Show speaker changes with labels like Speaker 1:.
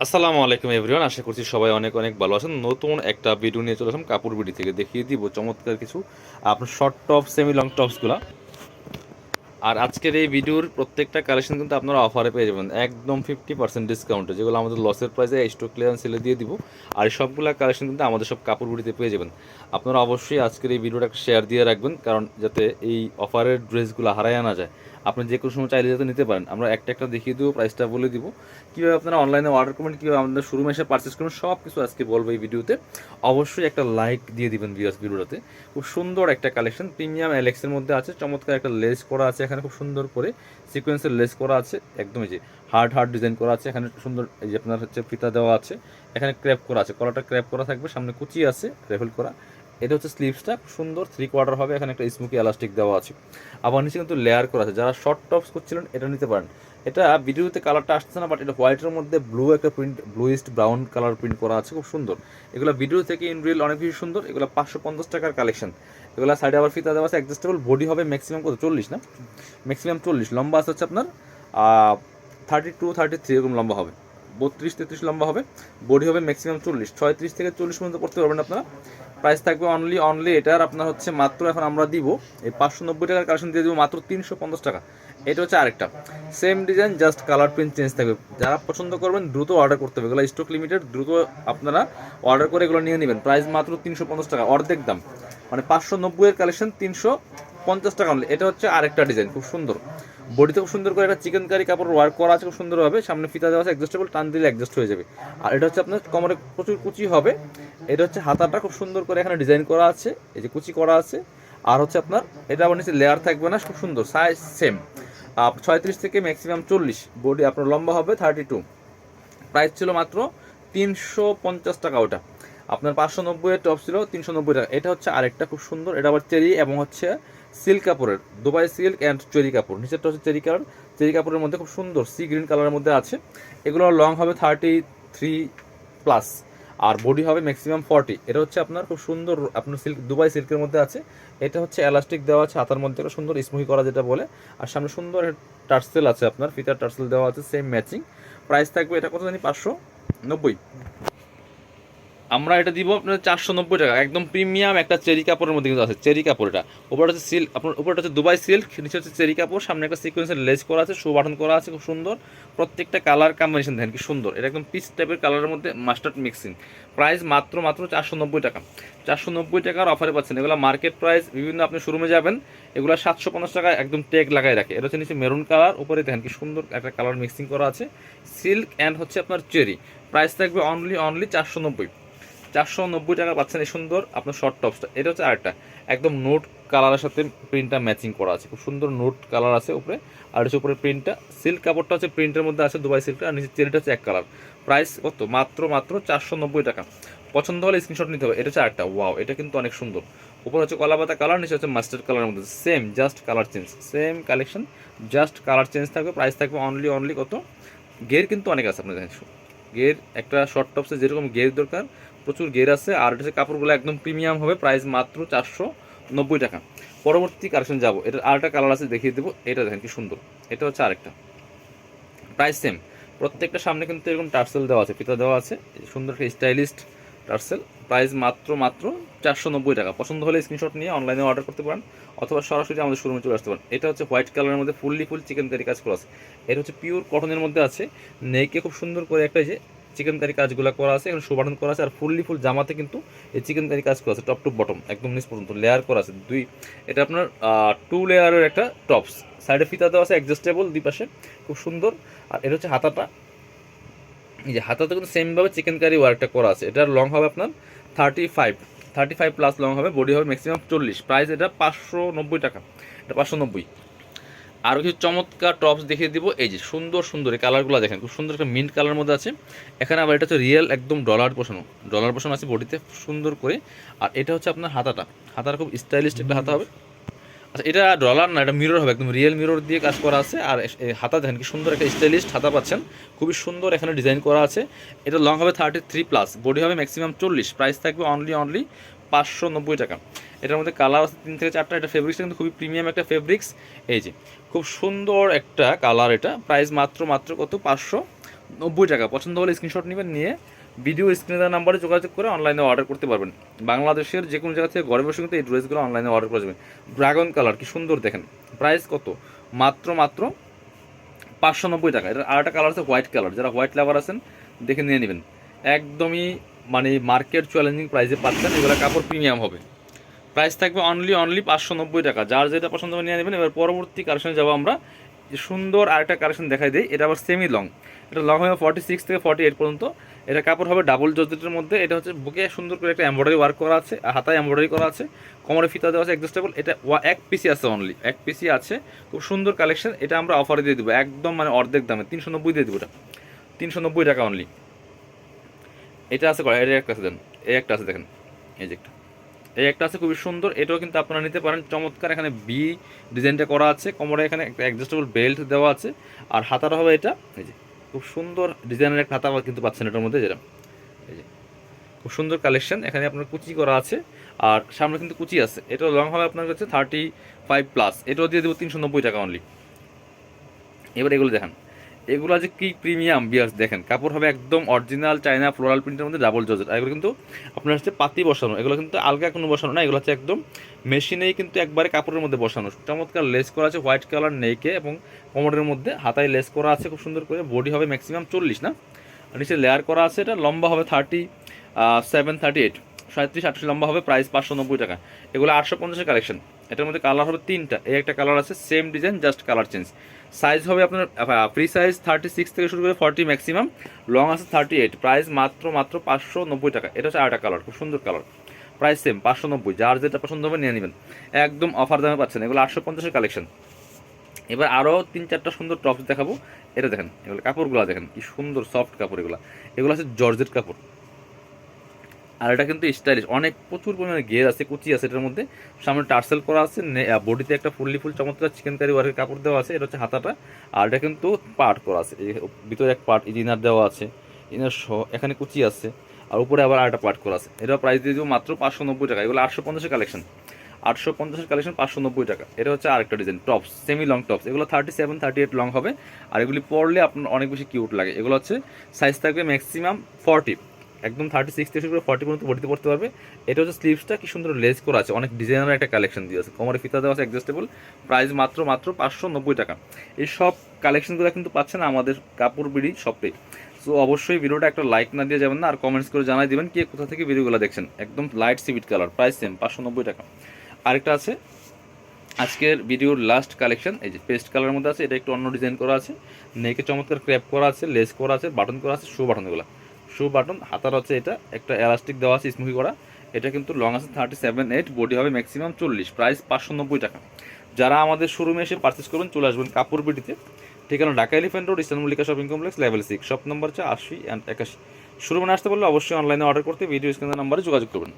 Speaker 1: আসসালামু আলাইকুম এভরিওয়ান, আশা করছি সবাই অনেক অনেক ভালো আছেন। নতুন একটা ভিডিও নিয়ে চলে আসলাম কাপড় বিডি থেকে। দেখিয়ে দিব চমৎকার কিছু আপনার শর্ট টপ, সেমি লং টপসগুলো। আর আজকের এই ভিডিওর প্রত্যেকটা কালেকশন কিন্তু আপনারা অফারে পেয়ে যাবেন একদম 50% ডিসকাউন্টে, যেগুলো আমাদের লসের প্রাইসে স্টক ক্লিয়ারেন্স সেলে দিয়ে দিব। আর এই সবগুলো কালেকশন কিন্তু আমাদের সব কাপড় বিডিতে পেয়ে যাবেন। আপনারা অবশ্যই আজকের এই ভিডিওটা একটা শেয়ার দিয়ে রাখবেন, কারণ যাতে এই অফারের ড্রেসগুলো হারায় না যায়। আপনি যে কোনো সময় চাইলে যাতে নিতে পারেন। আমরা একটা একটা দেখিয়ে দেবো, প্রাইসটা বলে দিব, কীভাবে আপনারা অনলাইনে অর্ডার করবেন, কীভাবে আমাদের শোরুমে এসে পারচেস করবেন, সব কিছু আজকে বলবো এই ভিডিওতে। অবশ্যই একটা লাইক দিয়ে দিবেন ভিডিওটাতে। খুব সুন্দর একটা কালেকশন, প্রিমিয়াম এলেক্সের মধ্যে আছে। চমৎকার একটা লেস করা আছে এখানে, খুব সুন্দর করে সিকোয়েন্সের লেস করা আছে, একদম এই যে হার্ড হার্ড ডিজাইন করা আছে এখানে। সুন্দর এই যে আপনার হচ্ছে ফিতা দেওয়া আছে, এখানে ক্র্যাপ করা আছে, কলারটা ক্র্যাপ করা থাকবে, সামনে কুচি আছে রেফেল করা। এটা হচ্ছে স্লিভসটা, সুন্দর 3/4 হবে, এখানে একটা স্মোকি এলাস্টিক দেওয়া আছে। আবার নিচে কিন্তু লেয়ার করা আছে। যারা শর্ট টপস করছিলেন এটা নিতে পারেন। এটা ভিডিওতে কালারটা আসছে না, বাট এটা হোয়াইটের মধ্যে ব্লু একটা প্রিন্ট, ব্লুইস্ট ব্রাউন কালার প্রিন্ট করা আছে, খুব সুন্দর। এগুলো ভিডিও থেকে ইন রিয়েল অনেক বেশি সুন্দর। এগুলো 550 টাকার কালেকশন। এগুলো সাইডে আবার ফিতা দেওয়া আছে, অ্যাডজাস্টেবল। বডি হবে ম্যাক্সিমাম কত, 40 না, ম্যাক্সিমাম 40। লম্বা আছে হচ্ছে আপনার 32-33 এরকম লম্বা হবে, 32-33 লম্বা হবে। বডি হবে ম্যাক্সিমাম 40, 36 থেকে 40 পর্যন্ত করতে পারবেন আপনারা। প্রাইস থাকবে অনলি এটার আপনার হচ্ছে মাত্র, এখন আমরা দিব এই 590 টাকার কালেকশন দিয়ে দিব মাত্র 350 টাকা। এটা হচ্ছে আরেকটা same design, just colour print change থাকবে। যারা পছন্দ করবেন দ্রুত অর্ডার করতে হবে, এগুলো স্টক লিমিটেড, দ্রুত আপনারা অর্ডার করে এগুলো নিয়ে নেবেন। প্রাইস মাত্র 350 টাকা, অর্ধেক দাম, মানে 590 এর কালেকশন 350 টাকা অনলি। এটা হচ্ছে আরেকটা ডিজাইন, খুব সুন্দর। বডিতে খুব সুন্দর করে একটা চিকেন কারি কাপড় ওয়ার্ক করা আছে, খুব সুন্দরভাবে। সামনে ফিতা দেওয়া আছে অ্যাডজাস্টেবল, টান দিলে অ্যাডজাস্ট হয়ে যাবে। আর এটা হচ্ছে আপনার কোমরে প্রচুর কুচি হবে। এটা হচ্ছে হাতাটা খুব সুন্দর করে এখানে ডিজাইন করা আছে, এই যে কুচি করা আছে। আর হচ্ছে আপনার এটা আবার নিচে লেয়ার থাকবে না, খুব সুন্দর। সাইজ সেম 36 থেকে ম্যাক্সিমাম 40। বডি আপনার লম্বা হবে 32। প্রাইস ছিল মাত্র 350 টাকা। ওটা আপনার 590 এর টপ ছিল 390 টাকা। এটা হচ্ছে আরেকটা খুব সুন্দর, এটা আবার চেরি এবং হচ্ছে সিল্ক কাপড়ের, দুবাই সিল্ক অ্যান্ড চেরি কাপড়। নিচেরটা হচ্ছে চেরি কালার, চেরি কাপড়ের মধ্যে খুব সুন্দর সি গ্রিন কালারের মধ্যে আছে। এগুলো লং হবে 33+, আর বডি হবে ম্যাক্সিমাম 40। এটা হচ্ছে আপনার খুব সুন্দর, আপনার সিল্ক, দুবাই সিল্কের মধ্যে আছে। এটা হচ্ছে এলাস্টিক দেওয়া আছে, হাতার মধ্যে একটা সুন্দর স্মুহি করা যেটা বলে। আর সামনে সুন্দর টার্সেল আছে, আপনার ফিতার টার্সেল দেওয়া আছে, সেম ম্যাচিং। প্রাইস থাকবে এটা কত জানি, 590। আমরা এটা দিব আপনার 490 টাকা। একদম প্রিমিয়াম একটা চেরি কাপড়ের মধ্যে কিন্তু আছে, চেরি কাপড়। এটা উপরটা হচ্ছে সিল্ক, আপনার উপরটা হচ্ছে দুবাই সিল্ক, নিচে হচ্ছে চেরি কাপড়, সামনে একটা সিকোয়েন্সের লেস করা আছে, শো বাটন করা আছে, খুব সুন্দর। প্রত্যেকটা কালার কম্বিনেশন দেখেন কি সুন্দর। এটা একদম পিচ টাইপের কালারের মধ্যে মাস্টার্ড মিক্সিং। প্রাইস মাত্র 490 টাকা। 490 টাকার অফারে পাচ্ছেন। এগুলো মার্কেট প্রাইস, বিভিন্ন আপনি শোরুমে যাবেন এগুলো 750 টাকা একদম টেগ লাগাই রাখে। এটা হচ্ছে নিচে মেরুন কালার, উপরে দেখেন কি সুন্দর একটা কালার মিক্সিং করা আছে, সিল্ক অ্যান্ড হচ্ছে আপনার চেরি। প্রাইস থাকবে অনলি 490। 490 টাকা পাচ্ছেন এই সুন্দর আপনার শর্ট টপসটা। এটা হচ্ছে আরেকটা একদম নোট কালারের সাথে প্রিন্টটা ম্যাচিং করা আছে, খুব সুন্দর নোট কালার আছে উপরে। আর হচ্ছে উপরে প্রিন্টটা, সিল্ক কাপড়টা হচ্ছে প্রিন্টের মধ্যে আছে, দুবাই সিল্কটা। আর নিচে চেরিটা হচ্ছে এক কালার। প্রাইস কত, মাত্র 490 টাকা। পছন্দ হলে স্ক্রিনশট নিতে হবে। এটা হচ্ছে আরেকটা, ওয়াও, এটা কিন্তু অনেক সুন্দর। উপরে হচ্ছে কলাপাতা কালার, নিচে হচ্ছে মাস্টার্ড কালারের মধ্যে, same just colour change, same collection, just colour change থাকবে। প্রাইস থাকবে অনলি কত, গের কিন্তু অনেক আছে আপনার দেখেন। গের একটা শর্ট টপসে যেরকম গের দরকার, প্রচুর গের আছে। আর এটা কাপড়গুলো একদম প্রিমিয়াম হবে। প্রাইস মাত্র 490 টাকা। পরবর্তী কালেকশন যাবো, এটার আরেকটা কালার আছে, দেখিয়ে দেবো। এটা দেখেন কি সুন্দর, এটা হচ্ছে আরেকটা। প্রাইস সেম, প্রত্যেকটা সামনে কিন্তু এরকম টার্সেল দেওয়া আছে, ফিতা দেওয়া আছে, সুন্দর একটা স্টাইলিস্ট টার্সেল। প্রাইস মাত্র 490 টাকা। পছন্দ হলে স্ক্রিনশট নিয়ে অনলাইনে অর্ডার করতে পারেন, অথবা সরাসরি আমাদের শোরুমে চলে আসতে পারেন। এটা হচ্ছে হোয়াইট কালারের মধ্যে ফুল চিকেন কারি কাজ করা আছে। এটা হচ্ছে পিওর কটনের মধ্যে আছে। নেকে খুব সুন্দর করে একটা যে চিকেন কারি কাজগুলো করা আছে, এখানে শোবাটন করা আছে। আর ফুল জামাতে কিন্তু এই চিকেন কারি কাজ করা আছে, টপ টু বটম একদম নিচ পর্যন্ত লেয়ার করা আছে। এটা আপনার 2 লেয়ারের একটা টপস। সাইডে ফিতা দেওয়া আছে অ্যাডজাস্টেবল দুই পাশে, খুব সুন্দর। আর এটা হচ্ছে হাতাটা, এই যে হাতাতে কিন্তু সেমভাবে চিকেন কারি ওয়ার্কটা করা আছে। এটার লং হবে আপনার 35 লং হবে, বডি হবে ম্যাক্সিমাম 40। প্রাইস এটা 590 টাকা। এটা 590। আরও কিছু চমৎকার টপস দেখিয়ে দিব। এই যে সুন্দর এই কালারগুলো দেখেন, খুব সুন্দর একটা মিন্ট কালারের মধ্যে আছে। এখানে আবার এটা হচ্ছে রিয়েল একদম ডলার বসানো আছে বডিতে সুন্দর করে। আর এটা হচ্ছে আপনার হাতাটা খুব স্টাইলিশ একটা হাতা হবে। আচ্ছা, এটা ডলার না, এটা মিরর হবে, একদম রিয়েল মিরর দিয়ে কাজ করা আছে। আর হাতা দেখেন কি সুন্দর একটা স্টাইলিশ হাতা পাচ্ছেন, খুবই সুন্দর এখানে ডিজাইন করা আছে। এটা লং হবে 33+, বডি হবে ম্যাক্সিমাম 40। প্রাইস থাকবে অনলি 590 টাকা। এটার মধ্যে কালার আছে 3 থেকে 4টা। এটা ফেব্রিক্সটা কিন্তু খুবই প্রিমিয়াম একটা ফেব্রিক্স। এই যে খুব সুন্দর একটা কালার। এটা প্রাইস মাত্র কত, 90 টাকা। পছন্দ হলে স্ক্রিনশট নেবেন, নিয়ে ভিডিও স্ক্রিনে দেওয়া নাম্বারে যোগাযোগ করে অনলাইনে অর্ডার করতে পারবেন। বাংলাদেশের যে কোনো জায়গা থেকে ঘরে বসে কিন্তু এই ড্রেসগুলো অনলাইনে অর্ডার করা যাবে। ড্রাগন কালার কি সুন্দর দেখেন, প্রাইস কত, মাত্র 590 টাকা। এটার আরেকটা কালার আছে হোয়াইট কালার, যারা হোয়াইট লাভার আছেন দেখে নিয়ে নেবেন। একদমই মানে মার্কেট চ্যালেঞ্জিং প্রাইসে পাচ্ছেন, এগুলো কাপড় প্রিমিয়াম হবে। প্রাইস থাকবে অনলি 590 টাকা। যার যেটা পছন্দ হবে নিয়ে নেবেন। এবার পরবর্তী কালেকশনে যাবো আমরা। যে সুন্দর আরেকটা কালেকশন দেখাই দিই, এটা আবার সেমি লং। এটা লং হবে 46 থেকে 48 পর্যন্ত। এটা কাপড় হবে ডাবল জর্জেটের মধ্যে। এটা হচ্ছে বুকে সুন্দর করে একটা এমব্রয়ডারি ওয়ার্ক করা আছে, হাতায় এমব্রয়ডারি করা আছে, কোমরে ফিতা দেওয়া আছে অ্যাডজাস্টেবল। এটা এক পিসি আছে, অনলি এক পিসি আছে। খুব সুন্দর কালেকশন। এটা আমরা অফারে দিয়ে দেবো একদম মানে অর্ধেক দামে, 390 দিয়ে দেবো। এটা 390 টাকা অনলি। এটা আছে করা, এটা একটা আছে দেন, এই একটা আছে দেখেন, এই যে একটা, এই একটা আছে খুবই সুন্দর। এটাও কিন্তু আপনারা নিতে পারেন, চমৎকার। এখানে বি ডিজাইনটা করা আছে, কোমরে এখানে একটা অ্যাডজাস্টেবল বেল্ট দেওয়া আছে, আর হাতাটা হবে এটা, এই যে খুব সুন্দর ডিজাইনের একটা হাতা কিন্তু পাচ্ছেন এটার মধ্যে, যেটা এই যে খুব সুন্দর কালেকশন। এখানে আপনার কুচি করা আছে, আর সামনে কিন্তু কুচি আছে। এটা লং হবে আপনার কাছে 35+। এটাও দিয়ে দেবো 390 টাকা অনলি। এবার এগুলো দেখেন, এগুলো যে কি প্রিমিয়াম বিয়ার্স, দেখেন কাপড় হবে একদম অরিজিনাল চায়না ফ্লোরাল প্রিন্টের মধ্যে ডাবল জর্জেট। আর এগুলো কিন্তু আপনার হচ্ছে পাতি বসানো, এগুলো কিন্তু আলগা কোনো বসানো না, এগুলো হচ্ছে একদম মেশিনেই কিন্তু একবারে কাপড়ের মধ্যে বসানো। চমৎকার লেস করা আছে হোয়াইট কালার নেকে, এবং কোমরের মধ্যে হাতায় লেস করা আছে খুব সুন্দর করে। বডি হবে ম্যাক্সিমাম 40 না, আর নিচে লেয়ার করা আছে। এটা লম্বা হবে 37-38, 37-38 লম্বা হবে। প্রাইস 590 টাকা। এগুলো 850 কালেকশন। এটার মধ্যে কালার হবে 3টা। এই একটা কালার আছে, same design just colour change. Size হবে আপনার ফ্রি সাইজ 36 থেকে শুরু করে 40 ম্যাক্সিমাম, লং আছে 38। প্রাইস মাত্র 590 টাকা। এটা হচ্ছে আরেকটা কালার, খুব সুন্দর কালার। Price same 590। যার যেটা পছন্দ হবে নিয়ে নেবেন, একদম অফার দামে পাচ্ছেন। এগুলো 850 কালেকশন। এবার আরও 3-4টা সুন্দর টপস দেখাবো। এটা দেখেন, এগুলো কাপড়গুলো দেখেন কি সুন্দর সফট কাপড়। এগুলো আছে জর্জেট কাপড়, আর এটা কিন্তু স্টাইলিশ, অনেক প্রচুর পরিমাণে গের আছে, কুচি আছে এটার মধ্যে। সামনে টার্সেল করা আছে, বডিতে একটা ফুল চমৎকার চিকেন কারি ওয়ার্কের কাপড় দেওয়া আছে। এটা হচ্ছে হাতাটা, আর এটা কিন্তু পার্ট করা আছে, এই ভিতরে এক পার্ট ইনার দেওয়া আছে, ইনার সহ এখানে কুচি আছে, আর উপরে আবার আরেকটা পার্ট করা আছে। এটা প্রাইস দিয়ে দেবো মাত্র 590 টাকা। এগুলো 850 কালেকশন, 850 কালেকশন 590 টাকা। এটা হচ্ছে আরেকটা design tops, semi long tops. এগুলো 37-38 লং হবে, আর এগুলি পরলে আপনার অনেক বেশি কিউট লাগে। এগুলো হচ্ছে সাইজ থাকবে ম্যাক্সিমাম 40, একদম 36 থেকে শুরু করে 40 পর্যন্ত বডিতে পড়তে পারবে। এটা হচ্ছে স্লিভসটা কি সুন্দর লেস করা আছে, অনেক ডিজাইনার একটা কালেকশন দিয়ে আছে, কোমরে ফিতা দেওয়া আছে অ্যাডজাস্টেবল। প্রাইস মাত্র 590 টাকা। এই সব কালেকশনগুলো কিন্তু পাচ্ছেন আমাদের কাপড় বিড়ি শপে। সো অবশ্যই ভিডিওটা একটা লাইক না দিয়ে যাবেন না, আর কমেন্টস করে জানাই দিবেন কে কোথা থেকে ভিডিওগুলো দেখছেন। একদম লাইট সিভিট কালার, প্রাইস সেম 590 টাকা। আরেকটা আছে আজকের ভিডিওর লাস্ট কালেকশন, এই যে পেস্ট কালারের মধ্যে আছে। এটা একটু অন্য ডিজাইন করা আছে, নেকে চমৎকার ক্র্যাপ করা আছে, লেস করা আছে, বাটন করা আছে, শু বাটন। এগুলো শু বাটন, হাতার হচ্ছে এটা একটা এলাস্টিক দেওয়া আছে স্মুকি করা। এটা কিন্তু লং আছে 37-8, বডি হবে ম্যাক্সিমাম 40। প্রাইস 590 টাকা। যারা আমাদের শোরুমে এসে পারচেস করবেন চলে আসবেন কাপড় বিডিতে। ঠিকানা Dhaka elephant road, eastern Mallika shopping complex, level 6, shop number 80 and 81। শোরুমে আসতে বললে অবশ্যই অনলাইনে অর্ডার করতে ভিডিও স্ক্রিনের নাম্বারে যোগাযোগ করবেন।